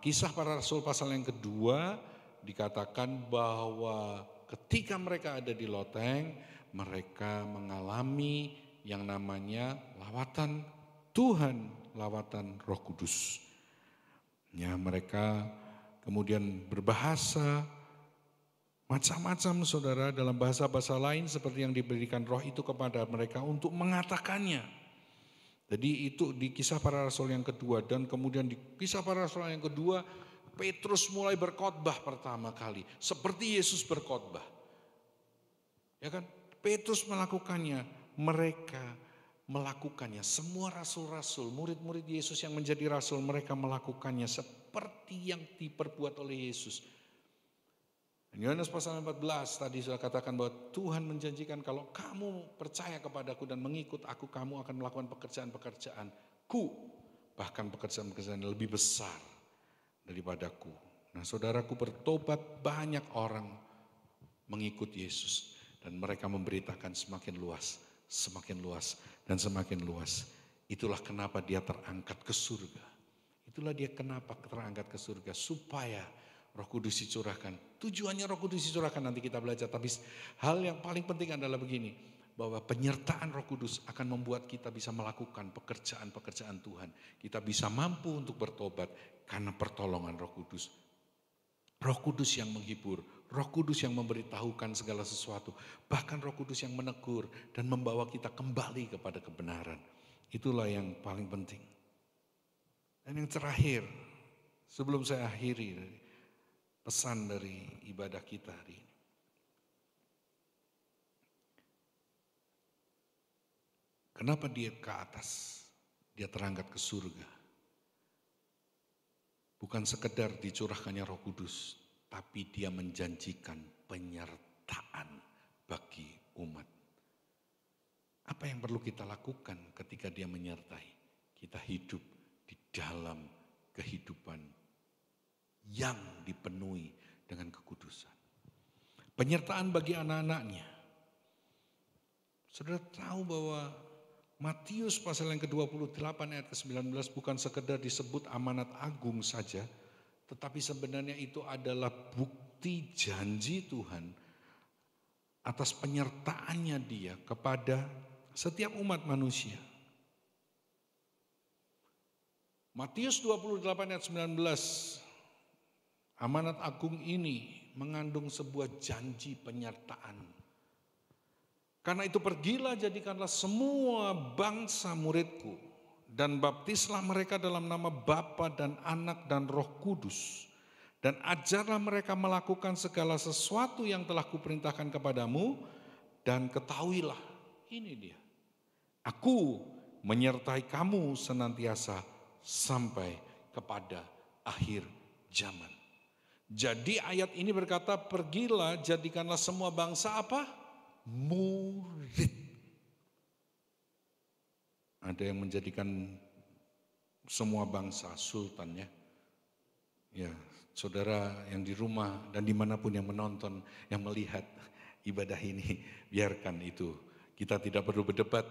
Kisah Para Rasul pasal yang kedua dikatakan bahwa ketika mereka ada di loteng, mereka mengalami yang namanya lawatan Tuhan, lawatan Roh Kudus. Ya, mereka kemudian berbahasa macam-macam saudara, dalam bahasa-bahasa lain seperti yang diberikan Roh itu kepada mereka untuk mengatakannya. Jadi itu di Kisah Para Rasul yang kedua, dan kemudian di Kisah Para Rasul yang kedua Petrus mulai berkhotbah pertama kali seperti Yesus berkhotbah. Ya kan? Petrus melakukannya, mereka melakukannya. Semua rasul-rasul, murid-murid Yesus yang menjadi rasul, mereka melakukannya seperti yang diperbuat oleh Yesus. Yohanes pasal 14 tadi sudah katakan bahwa Tuhan menjanjikan kalau kamu percaya kepadaku dan mengikut aku, kamu akan melakukan pekerjaan-pekerjaanku, bahkan pekerjaan-pekerjaan yang lebih besar daripadaku. Nah, saudaraku, bertobat banyak orang mengikut Yesus dan mereka memberitakan semakin luas, semakin luas dan semakin luas. Itulah kenapa dia terangkat ke surga. Itulah dia kenapa terangkat ke surga, supaya Roh Kudus dicurahkan. Tujuannya Roh Kudus dicurahkan nanti kita belajar. Tapi hal yang paling penting adalah begini, bahwa penyertaan Roh Kudus akan membuat kita bisa melakukan pekerjaan-pekerjaan Tuhan. Kita bisa mampu untuk bertobat karena pertolongan Roh Kudus. Roh Kudus yang menghibur, Roh Kudus yang memberitahukan segala sesuatu. Bahkan Roh Kudus yang menegur dan membawa kita kembali kepada kebenaran. Itulah yang paling penting. Dan yang terakhir, sebelum saya akhiri pesan dari ibadah kita hari ini. Kenapa dia ke atas? Dia terangkat ke surga. Bukan sekedar dicurahkannya Roh Kudus, tapi dia menjanjikan penyertaan bagi umat. Apa yang perlu kita lakukan ketika dia menyertai? Kita hidup di dalam kehidupan yang dipenuhi dengan kekudusan. Penyertaan bagi anak-anaknya. Saudara tahu bahwa Matius pasal yang ke-28 ayat ke-19 bukan sekedar disebut amanat agung saja, tetapi sebenarnya itu adalah bukti janji Tuhan atas penyertaannya dia kepada setiap umat manusia. Matius 28 ayat 19, amanat agung ini mengandung sebuah janji penyertaan. Karena itu pergilah, jadikanlah semua bangsa muridku dan baptislah mereka dalam nama Bapa dan Anak dan Roh Kudus. Dan ajarlah mereka melakukan segala sesuatu yang telah kuperintahkan kepadamu, dan ketahuilah, ini dia, aku menyertai kamu senantiasa sampai kepada akhir zaman. Jadi ayat ini berkata, pergilah jadikanlah semua bangsa apa? Murid. Ada yang menjadikan semua bangsa sultan ya. Ya, saudara yang di rumah dan dimanapun yang menonton, yang melihat ibadah ini, biarkan itu. Kita tidak perlu berdebat,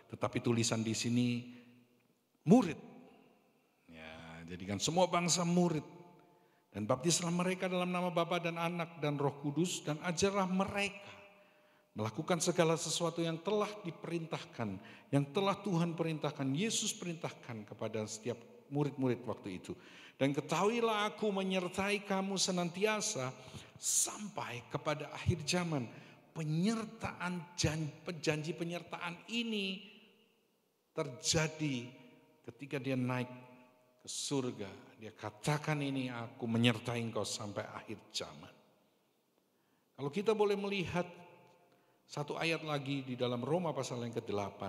tetapi tulisan di sini murid. Ya, jadikan semua bangsa murid. Dan baptislah mereka dalam nama Bapa dan Anak dan Roh Kudus, dan ajarlah mereka melakukan segala sesuatu yang telah diperintahkan, yang telah Tuhan perintahkan, Yesus perintahkan kepada setiap murid-murid waktu itu. Dan ketahuilah aku menyertai kamu senantiasa sampai kepada akhir zaman. Penyertaan, janji penyertaan ini terjadi ketika dia naik ke surga. Dia katakan ini, aku menyertai engkau sampai akhir zaman. Kalau kita boleh melihat satu ayat lagi di dalam Roma pasal yang ke-8.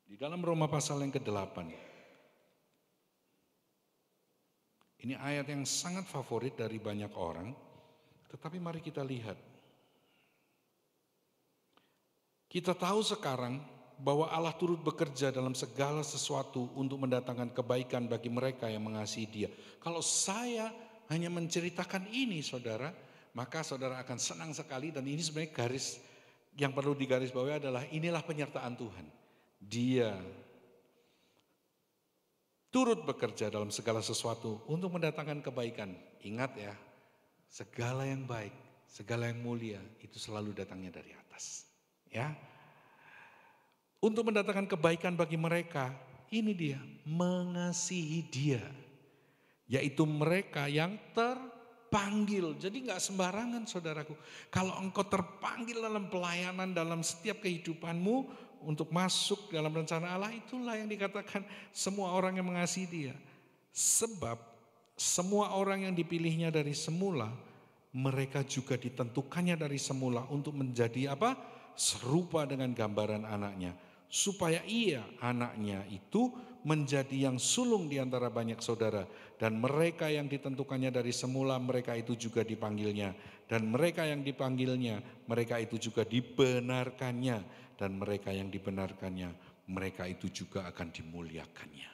Di dalam Roma pasal yang ke-8. Ini ayat yang sangat favorit dari banyak orang, tetapi mari kita lihat. Kita tahu sekarang bahwa Allah turut bekerja dalam segala sesuatu untuk mendatangkan kebaikan bagi mereka yang mengasihi Dia. Kalau saya hanya menceritakan ini saudara, maka saudara akan senang sekali, dan ini sebenarnya garis yang perlu digarisbawahi adalah inilah penyertaan Tuhan. Dia turut bekerja dalam segala sesuatu untuk mendatangkan kebaikan. Ingat ya, segala yang baik, segala yang mulia itu selalu datangnya dari atas. Ya. Untuk mendatangkan kebaikan bagi mereka, ini dia, mengasihi dia. Yaitu mereka yang terpanggil. Jadi gak sembarangan saudaraku. Kalau engkau terpanggil dalam pelayanan, dalam setiap kehidupanmu, untuk masuk dalam rencana Allah, itulah yang dikatakan semua orang yang mengasihi dia. Sebab semua orang yang dipilihnya dari semula, mereka juga ditentukannya dari semula untuk menjadi apa? Serupa dengan gambaran anaknya. Supaya ia, anaknya itu, menjadi yang sulung di antara banyak saudara. Dan mereka yang ditentukannya dari semula, mereka itu juga dipanggilnya. Dan mereka yang dipanggilnya, mereka itu juga dibenarkannya. Dan mereka yang dibenarkannya, mereka itu juga akan dimuliakannya.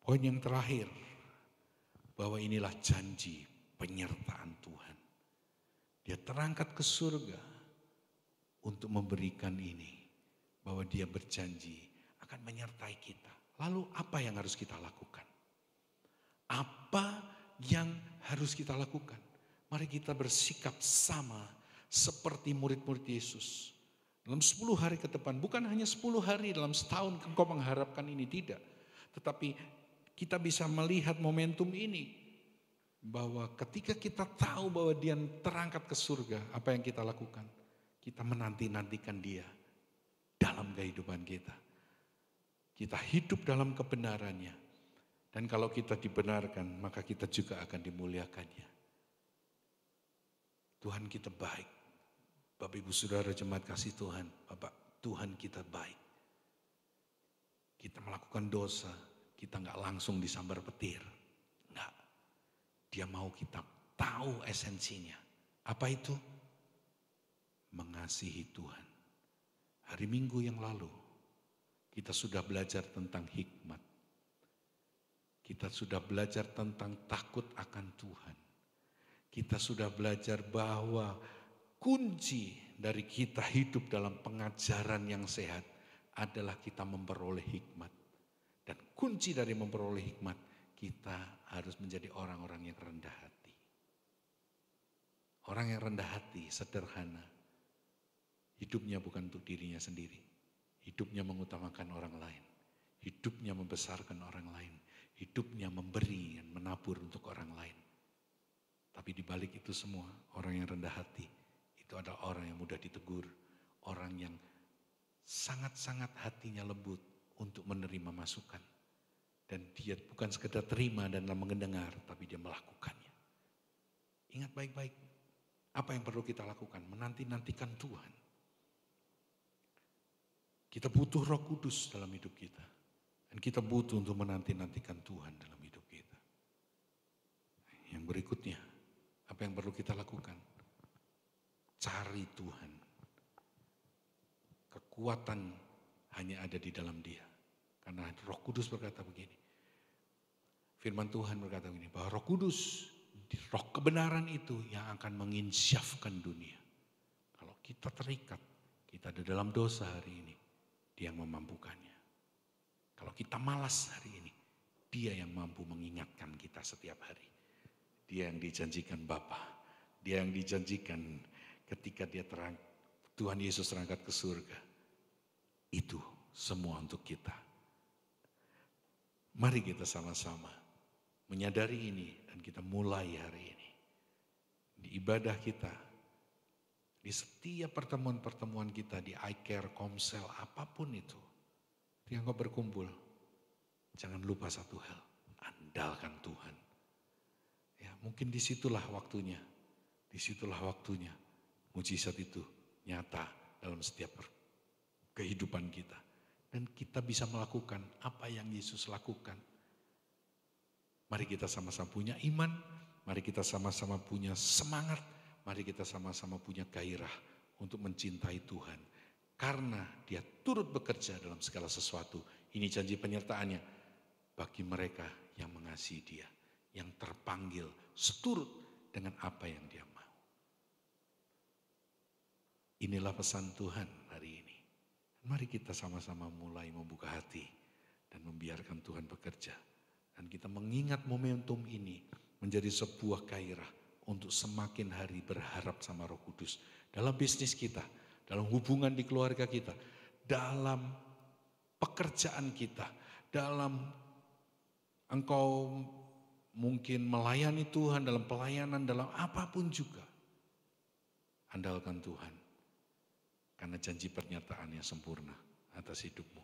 Poin yang terakhir, bahwa inilah janji penyertaan Tuhan. Dia terangkat ke surga untuk memberikan ini. Bahwa dia berjanji akan menyertai kita. Lalu apa yang harus kita lakukan? Apa yang harus kita lakukan? Mari kita bersikap sama seperti murid-murid Yesus. Dalam 10 hari ke depan, bukan hanya 10 hari dalam setahun engkau mengharapkan ini, tidak. Tetapi kita bisa melihat momentum ini. Bahwa ketika kita tahu bahwa dia terangkat ke surga, apa yang kita lakukan? Kita menanti-nantikan dia dalam kehidupan kita. Kita hidup dalam kebenarannya. Dan kalau kita dibenarkan, maka kita juga akan dimuliakannya. Tuhan kita baik. Bapak Ibu Saudara jemaat kasih Tuhan. Bapak, Tuhan kita baik. Kita melakukan dosa, kita gak langsung disambar petir. Enggak. Dia mau kita tahu esensinya. Apa itu? Mengasihi Tuhan. Hari Minggu yang lalu, kita sudah belajar tentang hikmat. Kita sudah belajar tentang takut akan Tuhan. Kita sudah belajar bahwa kunci dari kita hidup dalam pengajaran yang sehat adalah kita memperoleh hikmat. Dan kunci dari memperoleh hikmat, kita harus menjadi orang-orang yang rendah hati. Orang yang rendah hati, sederhana. Hidupnya bukan untuk dirinya sendiri. Hidupnya mengutamakan orang lain. Hidupnya membesarkan orang lain. Hidupnya memberi dan menabur untuk orang lain. Tapi di balik itu semua, orang yang rendah hati, itu adalah orang yang mudah ditegur. Orang yang sangat-sangat hatinya lembut untuk menerima masukan. Dan dia bukan sekedar terima dan mendengar, tapi dia melakukannya. Ingat baik-baik, apa yang perlu kita lakukan? Menanti-nantikan Tuhan. Kita butuh Roh Kudus dalam hidup kita. Dan kita butuh untuk menanti-nantikan Tuhan dalam hidup kita. Yang berikutnya, apa yang perlu kita lakukan? Cari Tuhan. Kekuatan hanya ada di dalam Dia. Karena Roh Kudus berkata begini. Firman Tuhan berkata begini, bahwa Roh Kudus, Roh kebenaran itu yang akan menginsyafkan dunia. Kalau kita terikat, kita ada dalam dosa hari ini, Dia yang memampukannya. Kalau kita malas hari ini, Dia yang mampu mengingatkan kita setiap hari. Dia yang dijanjikan Bapa, Dia yang dijanjikan ketika Tuhan Yesus terangkat ke surga. Itu semua untuk kita. Mari kita sama-sama menyadari ini dan kita mulai hari ini. Di ibadah kita, di setiap pertemuan-pertemuan kita di iCare, Komsel, apapun itu. Yang kau berkumpul, jangan lupa satu hal, andalkan Tuhan. Ya, mungkin disitulah waktunya, mujizat itu nyata dalam setiap kehidupan kita. Dan kita bisa melakukan apa yang Yesus lakukan. Mari kita sama-sama punya iman, mari kita sama-sama punya semangat, mari kita sama-sama punya gairah untuk mencintai Tuhan. Karena Dia turut bekerja dalam segala sesuatu. Ini janji penyertaannya bagi mereka yang mengasihi Dia, yang terpanggil seturut dengan apa yang Dia mau. Inilah pesan Tuhan hari ini. Mari kita sama-sama mulai membuka hati dan membiarkan Tuhan bekerja. Dan kita mengingat momentum ini menjadi sebuah gairah untuk semakin hari berharap sama Roh Kudus. Dalam bisnis kita, dalam hubungan di keluarga kita, dalam pekerjaan kita, dalam engkau mungkin melayani Tuhan, dalam pelayanan, dalam apapun juga. Andalkan Tuhan, karena janji pernyataan yang sempurna atas hidupmu.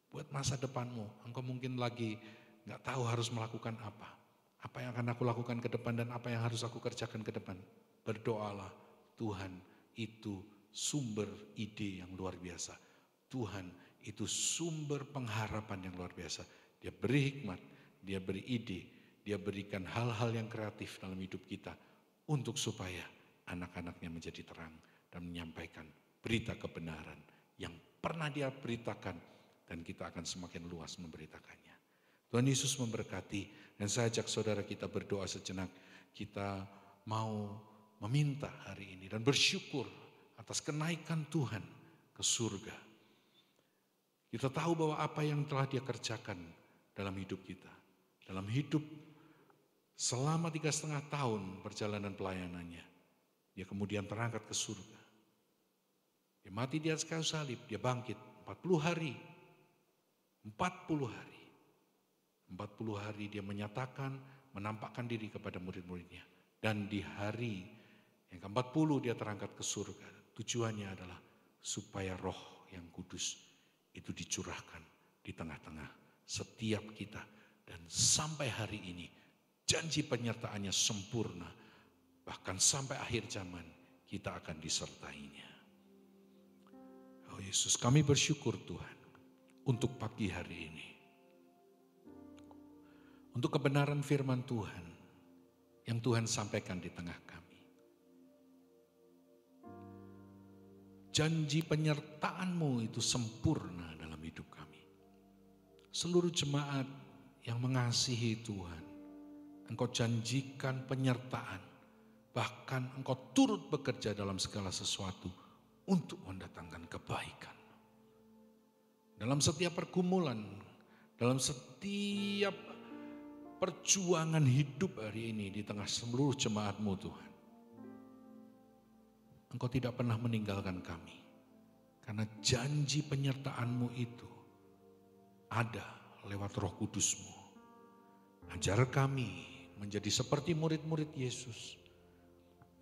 Buat masa depanmu, engkau mungkin lagi gak tahu harus melakukan apa. Apa yang akan aku lakukan ke depan dan apa yang harus aku kerjakan ke depan. Berdoalah, Tuhan itu sumber ide yang luar biasa. Tuhan itu sumber pengharapan yang luar biasa. Dia beri hikmat, dia beri ide, dia berikan hal-hal yang kreatif dalam hidup kita. Untuk supaya anak-anaknya menjadi terang dan menyampaikan berita kebenaran yang pernah dia beritakan. Dan kita akan semakin luas memberitakannya. Tuhan Yesus memberkati, dan saya ajak saudara kita berdoa sejenak. Kita mau meminta hari ini dan bersyukur atas kenaikan Tuhan ke surga. Kita tahu bahwa apa yang telah dia kerjakan dalam hidup kita. Dalam hidup selama 3,5 tahun perjalanan pelayanannya. Dia kemudian terangkat ke surga. Dia mati di atas kayu salib, dia bangkit 40 hari. 40 hari. 40 hari dia menyatakan, menampakkan diri kepada murid-muridnya. Dan di hari yang ke-40 dia terangkat ke surga. Tujuannya adalah supaya Roh yang kudus itu dicurahkan di tengah-tengah setiap kita. Dan sampai hari ini janji penyertaannya sempurna. Bahkan sampai akhir zaman kita akan disertainya. Oh Yesus, kami bersyukur Tuhan untuk pagi hari ini. Untuk kebenaran firman Tuhan yang Tuhan sampaikan di tengah kami. Janji penyertaan-Mu itu sempurna dalam hidup kami. Seluruh jemaat yang mengasihi Tuhan, Engkau janjikan penyertaan. Bahkan Engkau turut bekerja dalam segala sesuatu untuk mendatangkan kebaikan. Dalam setiap pergumulan, dalam setiap perjuangan hidup hari ini di tengah seluruh jemaat-Mu Tuhan. Engkau tidak pernah meninggalkan kami. Karena janji penyertaan-Mu itu ada lewat Roh Kudus-Mu. Ajar kami menjadi seperti murid-murid Yesus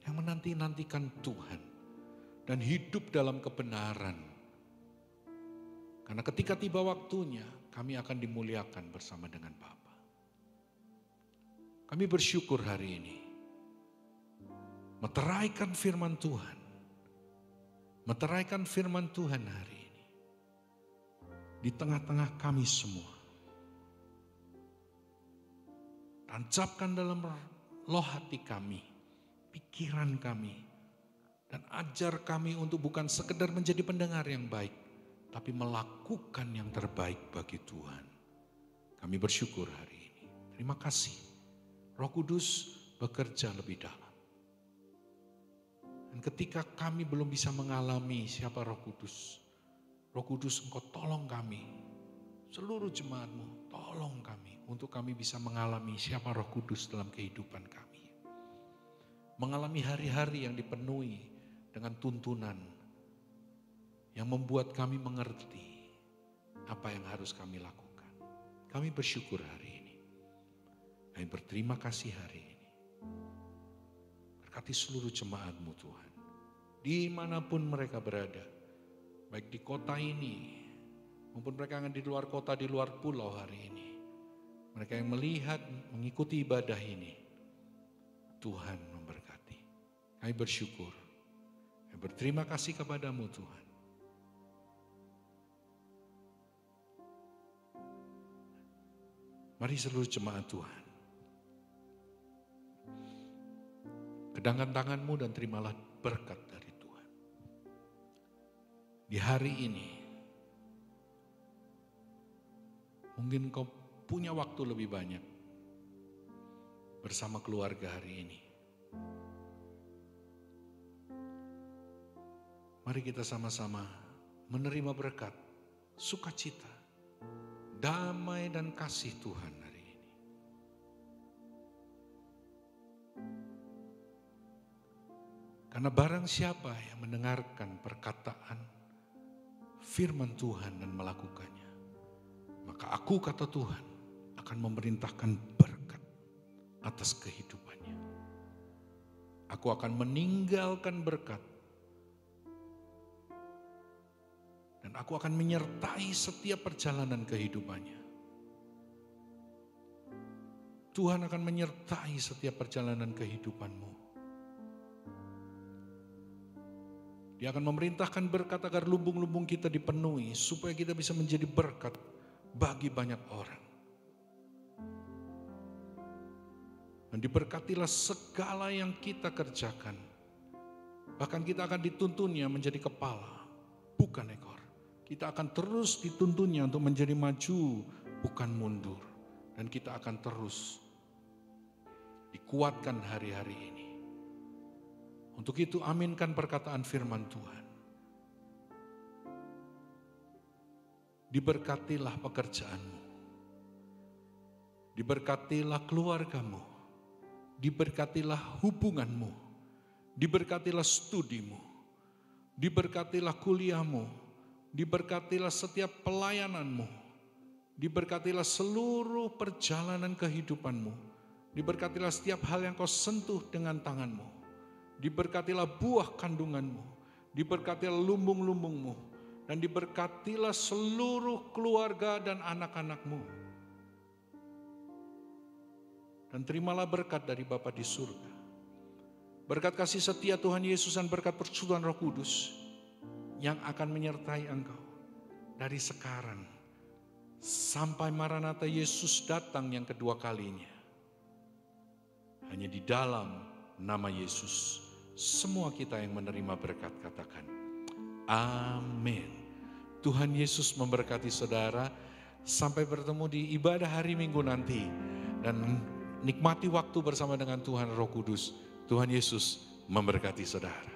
yang menanti-nantikan Tuhan dan hidup dalam kebenaran. Karena ketika tiba waktunya, kami akan dimuliakan bersama dengan Bapa. Kami bersyukur hari ini. Meteraikan firman Tuhan. Meteraikan firman Tuhan hari ini. Di tengah-tengah kami semua. Tancapkan dalam loh hati kami. Pikiran kami. Dan ajar kami untuk bukan sekedar menjadi pendengar yang baik. Tapi melakukan yang terbaik bagi Tuhan. Kami bersyukur hari ini. Terima kasih. Roh Kudus bekerja lebih dalam. Dan ketika kami belum bisa mengalami siapa Roh Kudus. Roh Kudus Engkau tolong kami. Seluruh jemaat-Mu tolong kami. Untuk kami bisa mengalami siapa Roh Kudus dalam kehidupan kami. Mengalami hari-hari yang dipenuhi dengan tuntunan yang membuat kami mengerti apa yang harus kami lakukan. Kami bersyukur hari ini. Kami berterima kasih hari ini. Berkati seluruh jemaat-Mu Tuhan. Dimanapun mereka berada. Baik di kota ini, maupun mereka yang di luar kota, di luar pulau hari ini. Mereka yang melihat, mengikuti ibadah ini. Tuhan memberkati. Kami bersyukur. Kami berterima kasih kepada-Mu Tuhan. Mari seluruh jemaat Tuhan. Kedangkan tangan-Mu dan terimalah berkat dari Tuhan. Di hari ini, mungkin kau punya waktu lebih banyak bersama keluarga hari ini. Mari kita sama-sama menerima berkat, sukacita, damai dan kasih Tuhan hari ini. Karena barang siapa yang mendengarkan perkataan firman Tuhan dan melakukannya, maka aku, kata Tuhan, akan memerintahkan berkat atas kehidupannya. Aku akan meninggalkan berkat. Dan aku akan menyertai setiap perjalanan kehidupannya. Tuhan akan menyertai setiap perjalanan kehidupanmu. Dia akan memerintahkan berkat agar lumbung-lumbung kita dipenuhi, supaya kita bisa menjadi berkat bagi banyak orang. Dan diberkatilah segala yang kita kerjakan. Bahkan kita akan dituntunnya menjadi kepala, bukan ekor. Kita akan terus dituntunnya untuk menjadi maju, bukan mundur. Dan kita akan terus dikuatkan hari-hari ini. Untuk itu aminkan perkataan firman Tuhan. Diberkatilah pekerjaanmu. Diberkatilah keluargamu. Diberkatilah hubunganmu. Diberkatilah studimu. Diberkatilah kuliahmu. Diberkatilah setiap pelayananmu. Diberkatilah seluruh perjalanan kehidupanmu. Diberkatilah setiap hal yang kau sentuh dengan tanganmu. Diberkatilah buah kandunganmu, diberkatilah lumbung-lumbungmu, dan diberkatilah seluruh keluarga dan anak-anakmu. Dan terimalah berkat dari Bapa di surga. Berkat kasih setia Tuhan Yesus dan berkat persekutuan Roh Kudus yang akan menyertai engkau dari sekarang sampai Maranatha Yesus datang yang kedua kalinya. Hanya di dalam nama Yesus semua kita yang menerima berkat katakan amin. Tuhan Yesus memberkati saudara. Sampai bertemu di ibadah hari Minggu nanti. Dan nikmati waktu bersama dengan Tuhan Roh Kudus. Tuhan Yesus memberkati saudara.